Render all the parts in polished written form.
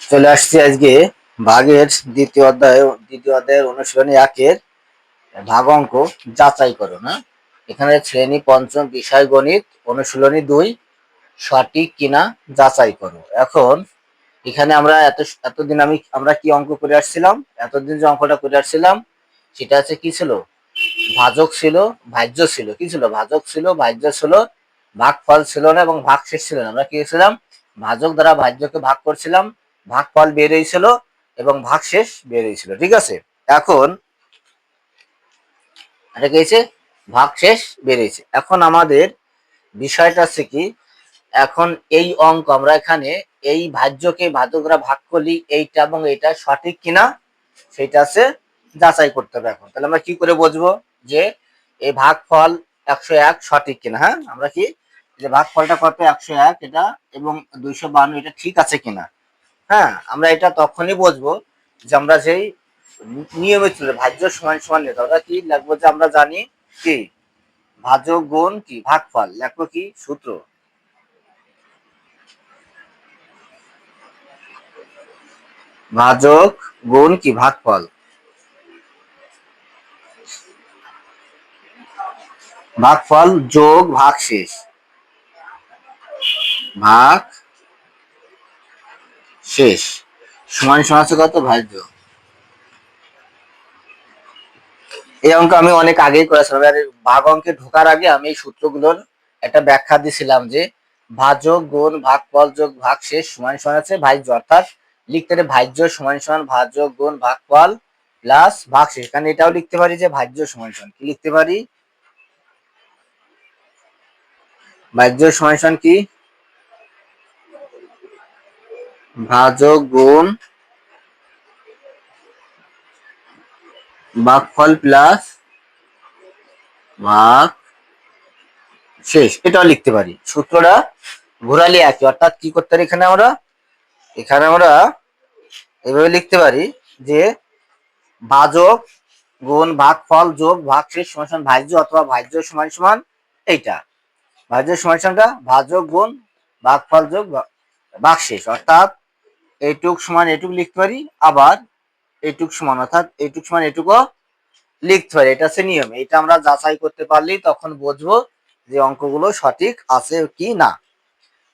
চলে আসছি আজকে ভাগের দ্বিতীয় অধ্যায়ের অনুশীলনী 1-এর ভাগ অঙ্ক যাচাই করো না। এখানে শ্রেণী পঞ্চম বিষয় গণিত অনুশীলনী 2 সঠিক কিনা যাচাই করো। এখন এখানে আমরা এতদিন আমরা কি অঙ্ক করে আসছিলাম, এতদিন যে অঙ্কটা করে আসছিলাম সেটা হচ্ছে কি ছিল, ভাজক ছিল, ভাজ্য ছিল, কি ছিল, ভাজক ছিল, ভাজ্য ছিল, ভাগফল ছিল না এবং ভাগশেষ ছিল না। আমরা কি করেছিলাম, ভাজক দ্বারা ভাজ্যকে ভাগ করছিলাম, ভাগফল বের হয়েছিল এবং ভাগশেষ বের হয়েছিল। ঠিক আছে, এখন এটা কি হয়েছে, ভাগশেষ বের হয়েছে। এখন আমাদের বিষয়টা হচ্ছে কি, এখন এই অঙ্ক আমরা এখানে এই ভাজ্যকে ভাজক দ্বারা ভাগ করলি এইটা এবং এইটা সঠিক কিনা সেটা আছে যাচাই করতে হবে। এখন তাহলে আমরা কি করে বুঝবো যে এই ভাগফল 101 সঠিক কিনা? হ্যাঁ, আমরা কি যে ভাগফলটা কত 101 এটা এবং 252 এটা ঠিক আছে কিনা। হ্যাঁ, আমরা এটা তখনই বুঝবো যে আমরা যেই নিয়মে চলে ভাজ্য সমান সমান নিতে আমরা কি লিখবো, যে আমরা জানি কি ভাজক গুণ কি ভাগফল, লিখবো কি সূত্র, ভাজক গুণ কি ভাগফল, ভাগফল যোগ ভাগশেষ, ভাগ শেষ সমান সমান আছে কত ভাজ্য। এই অঙ্ক আমি অনেক আগেই করেছিলাম, আর ভাগ অঙ্কে ঢোকার আগে আমি এই সূত্রগুলোর একটা ব্যাখ্যা দিছিলাম যে ভাজক গুণ ভাগফল যোগ ভাগশেষ সমান সমান আছে ভাজ্য, অর্থাৎ লিখতে পারি ভাজ্য সমান সমান ভাজক গুণ ভাগফল প্লাস ভাগশেষ। এখানে এটাও লিখতে পারি যে ভাজ্য সমান সমান কি লিখতে পারি, ভাজ্য সমান সমান কি ভাজক গুণ ভাগফল প্লাস ভাগ শেষ, এটাও লিখতে পারি। সূত্রটা ঘোরালি একই, অর্থাৎ কি করতে পারি, এখানে আমরা এভাবে লিখতে পারি যে ভাজক গুণ ভাগফল যোগ ভাগশেষ সমান সমান ভাজ্য, অথবা ভাজ্য সমান সমান এইটা ভাজ্য সমান সমানটা ভাজক গুণ ভাগফল যোগ ভাগশেষ, অর্থাৎ এইটুক সমান এইটুক লিখতে পারি, আবার এইটুক সমান অর্থাৎ এইটুক সমান এইটুকু লিখতে পারি। এটা হচ্ছে নিয়ম, এটা আমরা যাচাই করতে পারলি তখন বুঝবো যে অঙ্কগুলো সঠিক আছে কি না।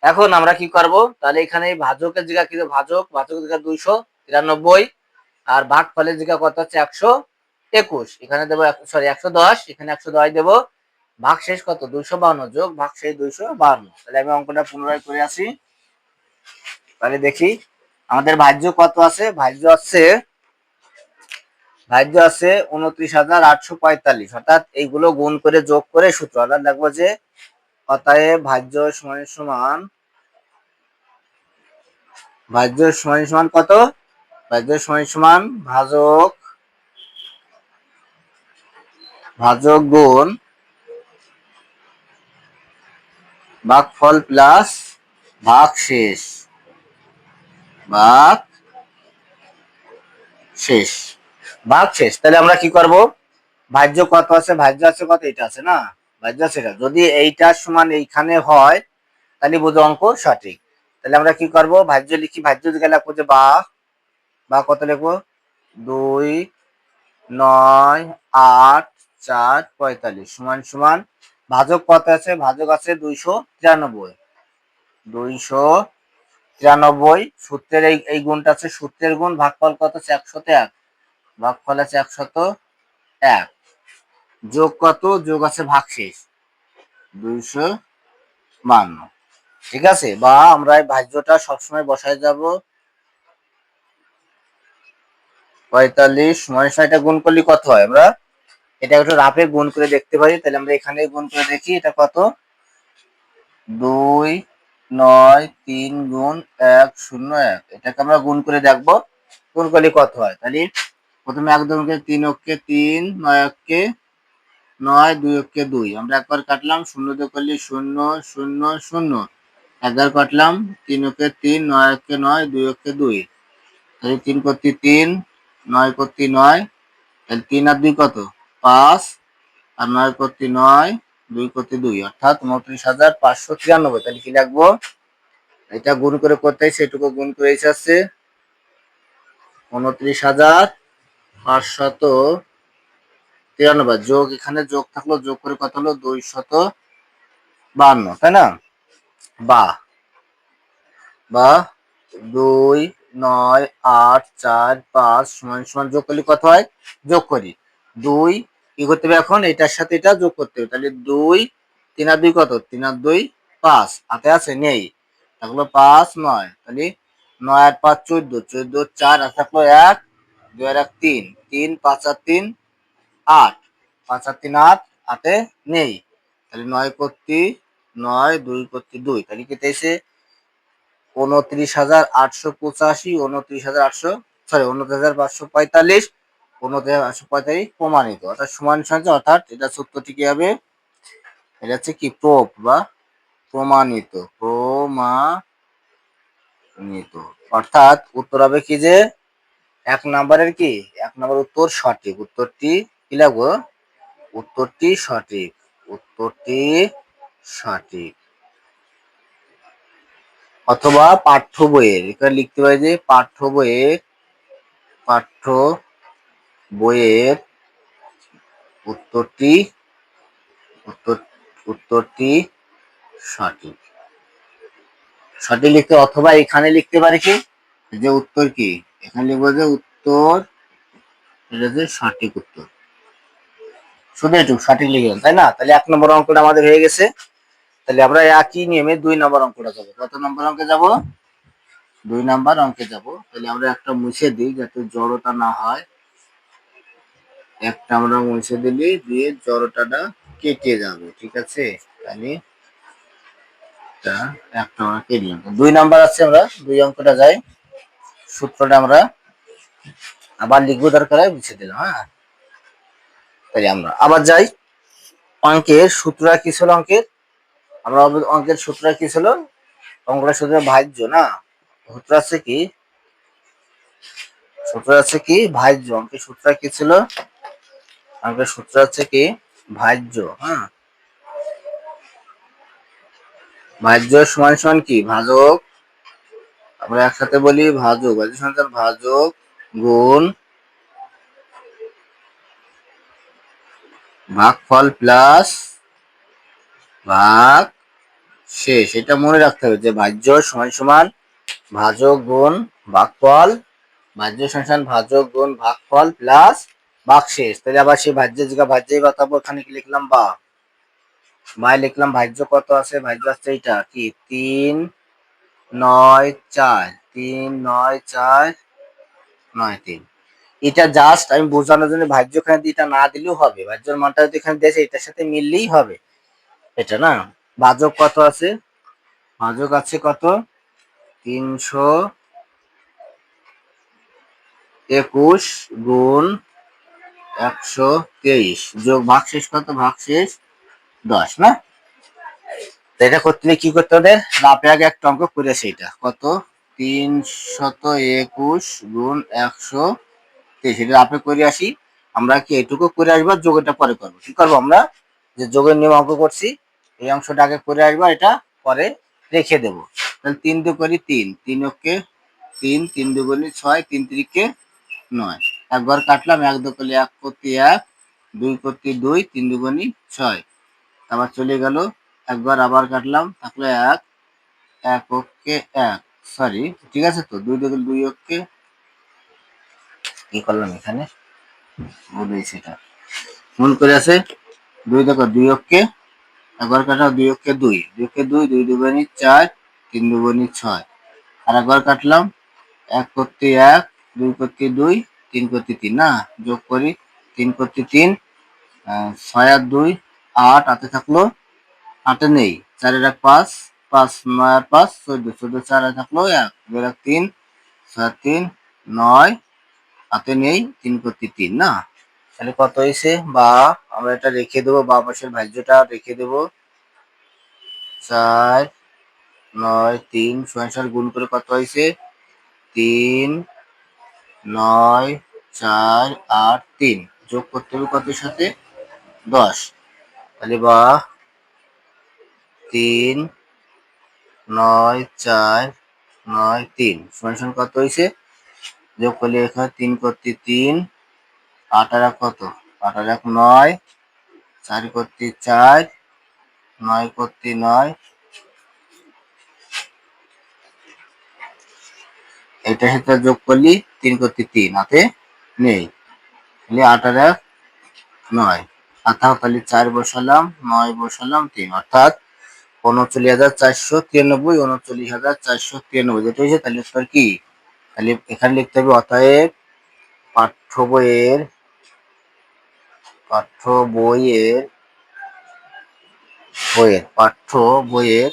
এখন আমরা কি করব, তাহলে এখানে ভাজকের জায়গা কি, ভাজকের জায়গা 293 আর ভাগফলের জায়গা কত হচ্ছে 121, এখানে দেবো 110, এখানে 110 দেবো, ভাগশেষ কত 252 যোগ ভাগশেষ 252। তাহলে আমি অঙ্কটা পুনরায় করে আসি, তাহলে দেখি আমাদের ভাজ্য কত আছে, ভাজ্য আছে 29,845, অর্থাৎ এইগুলো গুণ করে যোগ করে সূত্র, অর্থাৎ দেখবো যে অতএব ভাজ্য সমান সমান কত, ভাজ্য সমান সমান ভাজক গুণ ভাগফল প্লাস ভাগশেষ ভাগশেষ। তাহলে আমরা কি করব, ভাজ্য কত আছে, ভাজ্য আছে কত, এটা আছে না, ভাজ্য আছে এটা, যদি এইটার সমান এইখানে হয় তাহলে বুঝো অঙ্ক সঠিক। তাহলে আমরা কি করব, ভাজ্য লিখি, ভাজ্য দিকে লিখবো যে বা কত লিখবো 2, 9, 8, 4, 45 সমান সমান ভাজক কত আছে, ভাজক আছে 293, সূত্রের এই গুণটা আছে সূত্রের গুণ, ভাগফল কত আছে 101, ভাগফল আছে 101 যোগ কত, যোগ আছে ভাগশেষ 252। ঠিক আছে, বা আমরা এই ভাজ্যটা সবসময় বসায় যাব 45 সমান এটা গুণ করলে কত হয়, আমরা এটা একটু রাফে গুণ করে দেখতে পারি। তাহলে আমরা এখানে গুণ করে দেখি, এটা কত 2, 9, 3 গুণ 101, এটাকে আমরা গুণ করে দেখবো গুণ করলে কত হয়। তাহলে প্রথমে 1 2 3 অক্ষে 3, 9 অক্ষে 9, 2 অক্ষে 2, আমরা একবার কাটলাম, 0 দিয়ে করলে 0 0 0, একবার কাটলাম, 3 অক্ষে 3, 9 অক্ষে 9, 2 অক্ষে 2, তাহলে 3 করতে 3, 9 করতে 9, তাহলে 3 আর 2 কত 5, আর 9 করতে 9, 2 করতে 2, অর্থাৎ 29,593। তাহলে কি লিখবো, এটা গুণ করে করতে সেটুকু গুণ করে এসে আসছে ২৯,৫৯৩ যোগ এখানে যোগ থাকলো, যোগ করে কত হলো ২৫২, তাই না? বা বা ২, ৯, ৮, ৪, ৫ যোগ করলে কত হয়? যোগ করি ২ কি করতে হবে এখন? এটার সাথে এটা যোগ করতে হবে, তাহলে ২, ৩ আর ২ কত? ৩ আর ২, ৫ হাতে আছে নেই, থাকলো ৫, ৯, তাহলে ৯ আর ৫, ১৪, ১৪, ৪ আর থাকলো ১, ২ আর ১, ৩, ৩, ৫ আর ৩, ৮, ৫ আর ৩, ৮ হাতে নেই, তাহলে ৯ করতি ৯, ২ করতি ২, তাহলে কেটে এসে ২৯,৮৮৫, ২৯,৫৪৫, ২৯,৫৪৫ প্রমাণিত, অর্থাৎ সমান সংখ্যা, অর্থাৎ এটা সূত্রটি কি হবে? এটা হচ্ছে কি প্রুফ বা প্রমাণিত, প্রমাণিত, অর্থাৎ উত্তর হবে কি যে ১ নম্বরের কি ১ নম্বর উত্তর সঠিক, উত্তরটি কি লাগবো? উত্তরটি সঠিক, উত্তরটি সঠিক। অথবা পাঠ্য বইয়ের, এখানে লিখতে পারি যে পাঠ্য বইয়ের উত্তরটি উত্তরটি সঠিক, সঠিক লিখতে, অথবা এখানে লিখতে পারি কি যে উত্তর কি, এখানে লিখবো যে উত্তর, এটা যে সঠিক উত্তর, শুধু এটুকু সঠিক লিখলাম, তাই না? তাহলে ১ নম্বর অঙ্কটা আমাদের হয়ে গেছে। তাহলে আমরা একই নিয়মে ২ নম্বর অঙ্কটা যাবো। কত নম্বর অঙ্কে যাব? ২ নম্বর অঙ্কে যাব। তাহলে আমরা একটা মুছে দিই যাতে জড়তা না হয়, একটা আমরা মুছে দিলি দিয়ে জড়তাটা কেটে যাবে, ঠিক আছে? তাহলে একটা আমরা কেটে দিলাম। ২ নাম্বার আছে, আমরা ২ অঙ্কটা যাই, সূত্রটা আমরা আবার লিখবো, দরকার হয় মুছে দিলাম। হ্যাঁ, তাহলে আমরা আবার যাই। অঙ্কের সূত্রটা কি ছিল? আমরা অঙ্কের সূত্রটা কি ছিল? অঙ্কটা সূত্র ভাজ্য, না? সূত্র আছে কি? ভাজ্য। অঙ্কের সূত্রটা কি ছিল? অঙ্কের সূত্র আছে কি ভাজ্য। হ্যাঁ, ভাজ্য সমান সমান কি ভাজক, আমরা একসাথে বলি ভাজক, ভাজক গুণ ভাগফল প্লাস ভাগ শেষ। এটা মনে রাখতে হবে যে ভাজ্য সমান সমান ভাজক গুণ ভাগফল, ভাজ্য সমান সমান ভাজক গুণ ভাগফল প্লাস ভাগশেষ। তাহলে আবার সেই ভাজ্যের জায়গা ভাজ্যেই বাতাবো, এখানে কি লিখলাম? বা লিখলাম ভাজ্য কত আছে? ভাজ্য আছে এটা কি ৩, ৯, ৪, ৩, ৯, ৪, ৯, ৩। এটা জাস্ট আমি বোঝানোর জন্য ভাজ্য এখানে এটা না দিলেও হবে, ভাজ্যের মানটা যদি এখানে দিয়েছে এটার সাথে মিললেই হবে, এটা না? ভাজক কত আছে? ভাজক আছে কত? ৩২১ গুণ ১২৩ যোগ ভাগশেষ কত? ভাগশেষ ১০, না? এটা করতে হলে কি করতে হবে? রাপে আগে একটা অঙ্ক করে সেইটা কত? ৩২১ গুণ ১২৩, এটা রাপে করে আসি। আমরা কি এটুকু করে আসবো, যোগটা পরে করবো। কি করবো আমরা? যে যোগের নিয়ম অঙ্ক করছি, এই অংশটা আগে করে আসবো, এটা পরে রেখে দেবো। তাহলে ৩ দু করি ৩, ৩ ওকে ৩, ৩ দুগুণে ৬, ৩ তিরিকে ৯, একবার কাটলাম, ১ দু করলে ১ করতে ১, ২ করতে ২, ৩ দুগুণে ৬, আবার চলে গেল, একবার আবার কাটলাম, থাকলো ১, ১ ওকে ১, সরি ঠিক আছে তো, ২ দুগুণে ২ ওকে, কি করলাম এখানে ভুল হয়েছে, এটা ভুল করে আছে। ২ দেখো ২ ওকে, একবার কাটলাম ২ ওকে ২, ২ ওকে ২, ২ দুগুণে ৪, ৩ দুগুণে ৬, আর একবার কাটলাম, ১ করতে ১, ২ করতে ২, ৩ করতে ৩, না? যোগ করি ৩ করতে ৩, ৬ আর ২ ৮, হাতে থাকলো, ৮ নেই, ৪ এর ১ ৫, ৫ ৯ আর ৫ ১৪, ১৪ ৪ থাকলো ১, ২ এর ১ ৩, ৬ আর ৩ ৯, হাতে নেই, ৩ করতে ৩, না? তাহলে কত হয়েছে? বা আমরা এটা রেখে দেবো, বা পাশের ভাজ্যটা রেখে দেবো, ৪ ৯ ৩ সমান গুণ করে কত হয়েছে? ৩ ৯ ৪ ৮ ৩, যোগ করতে হবে কত সাথে? ১০। তাহলে বা ৩ 9 4 9 3 সমান কত হয়েছে? যোগ করলে এখানে 3 করতে 3, 8 আর কত? 8 আর 9, 4 করতে 4, 9 করতে 9, এটা সাথে যোগ করলি 3 করতে 3 হাতে নেই, তাহলে 8 আর 9, অর্থাৎ তাহলে 4 বসালাম, 9 বসালাম, 3, অর্থাৎ 39,493, 39,493 যেটা হয়েছে। তাহলে উত্তর কি? তাহলে এখানে লিখতে হবে অতএব পাঠ্য বইয়ের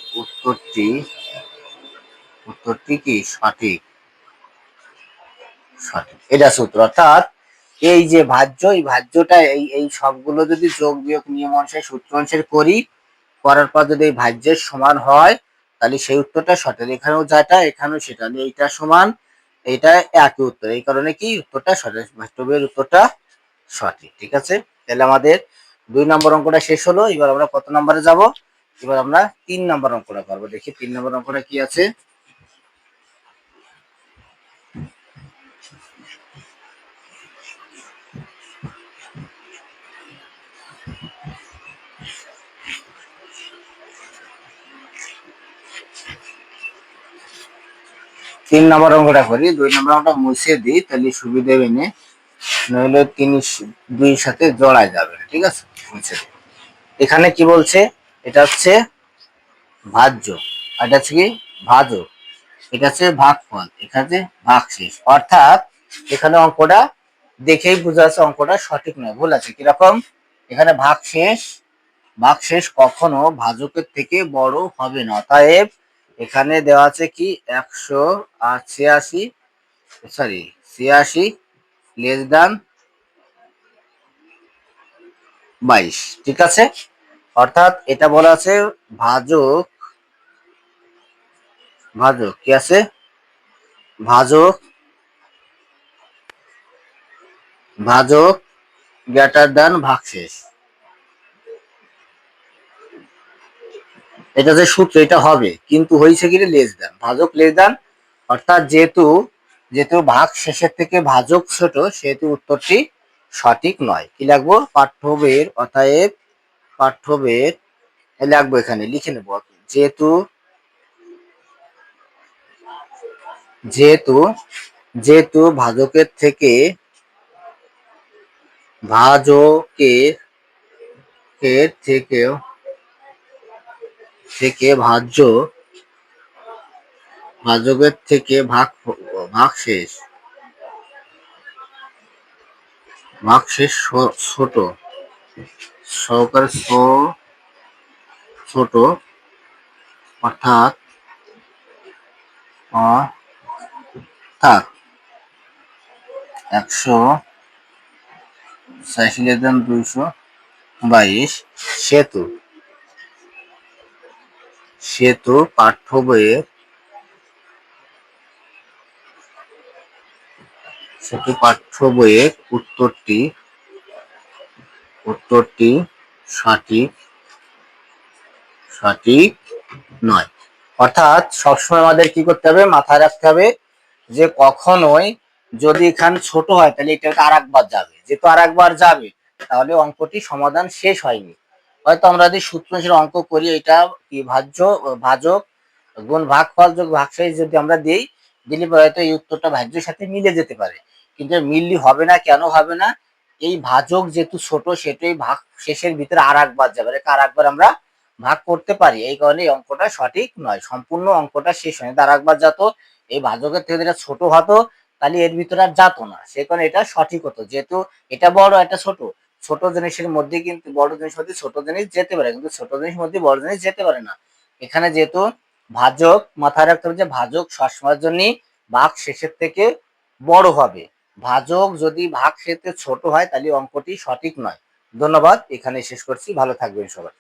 উত্তরটি কি সঠিক? এটা সূত্র। অর্থাৎ এই যে ভাজ্য, এই ভাজ্যটা এই সবগুলো যদি যোগ বিয়োগ নিয়ম অনুসারে সূত্র অনুসারে করার পর যদি এই ভাজ্যের সমান হয় তাহলে সেই উত্তরটা সঠিক। এখানেও যেটা এখানেও সেটা, এইটা সমান এইটা একই উত্তর, এই কারণে কি উত্তরটা সঠিক, ভাজ্যের উত্তরটা সঠিক। ঠিক আছে, তাহলে আমাদের 2 নম্বর অঙ্কটা শেষ হলো। এবার আমরা কত নম্বরে যাব? এবার আমরা 3 নম্বর অঙ্কটা করবো। দেখি 3 নম্বর অঙ্কটা কি আছে। 3 নম্বর অঙ্কটা করি। 2 নম্বর অঙ্কটা মুছে দিই, তাহলে সুবিধা হবে না, নইলে 3 2 সাথে জড়ায় যাবে। ঠিক আছে, মুছে দিই। এখানে কি বলছে? এটা হচ্ছে ভাজ্য, এটা হচ্ছে কি ভাজক, এটা হচ্ছে ভাগফল, এখানে ভাগশেষ। অর্থাৎ এখানে অঙ্কটা দেখেই বোঝা যাচ্ছে অঙ্কটা সঠিক নয়, ভুল আছে। কিরকম? এখানে ভাগশেষ কখনো ভাজকের থেকে বড় হবে না। অতএব এখানে দেওয়া আছে কি 186, সরি 86 লেস দ্যান 22। ঠিক আছে, অর্থাৎ এটা বলা আছে ভাজক কি আছে? ভাজক গ্রেটার দ্যান ভাগশেষ। এটা যে সূত্র এটা হবে, কিন্তু হয়েছে কি লেস দ্যান, ভাজক লেস দ্যান। অর্থাৎ যেহেতু ভাগ শেষের থেকে ভাজক ছোট, সেহেতু উত্তরটি সঠিক নয়। কি লাগবো? পাঠ্যবের, অতএব পাঠ্যবের লাগবো, এখানে লিখে নেবো। যেহেতু যেহেতু যেহেতু ভাজকের থেকে ভাজকের থেকেও থেকে ভাজকের থেকে ভাগশেষ ছোট, সহকারে ছোট, অর্থাৎ অর্থাৎ 186,222 সেতু পাঠ্য বইয়ের উত্তরটি সঠিক নয়। অর্থাৎ সবসময় আমাদের কি করতে হবে? মাথায় রাখতে হবে যে কখনোই যদি এখানে ছোট হয় তাহলে এটা আর একবার যাবে, যেহেতু আর একবার যাবে তাহলে অঙ্কটি সমাধান শেষ হয়নি। হয়তো আমরা যদি সূত্র অনুসারে অঙ্ক করি, এটা কি ভাজক গুণ ভাগফল যোগ ভাগশেষ যদি আমরা দিলে হয়তো এই উত্তরটা ভাজ্যের সাথে মিলে যেতে পারে, কিন্তু মিললি হবে না। কেন হবে না? এই ভাজক যেহেতু ছোট, সেটাই ভাগ শেষের ভিতরে আর একবার যাবে, আর একবার আমরা ভাগ করতে পারি, এই কারণে এই অঙ্কটা সঠিক নয়। সম্পূর্ণ অঙ্কটা শেষ হয়, তার একবার যাতো, এই ভাজকের থেকে যেটা ছোট হতো তাহলে এর ভিতরে আর যাতো না, সে কারণে এটা সঠিক হতো। যেহেতু এটা বড়, এটা ছোট, ছোট জিনিসের মধ্যে কিন্তু বড় জিনিস মধ্যে ছোট জিনিস যেতে পারে, কিন্তু ছোট জিনিস মধ্যে বড় জিনিস যেতে পারে না। এখানে যেহেতু ভাজক, মাথায় রাখতে হবে যে ভাজক সবসময়ের জন্য ভাগ শেষের থেকে বড় হবে। ভাজক যদি ভাগ শেষে ছোট হয় তাহলে অঙ্কটি সঠিক নয়। ধন্যবাদ, এখানে শেষ করছি। ভালো থাকবেন সবাই।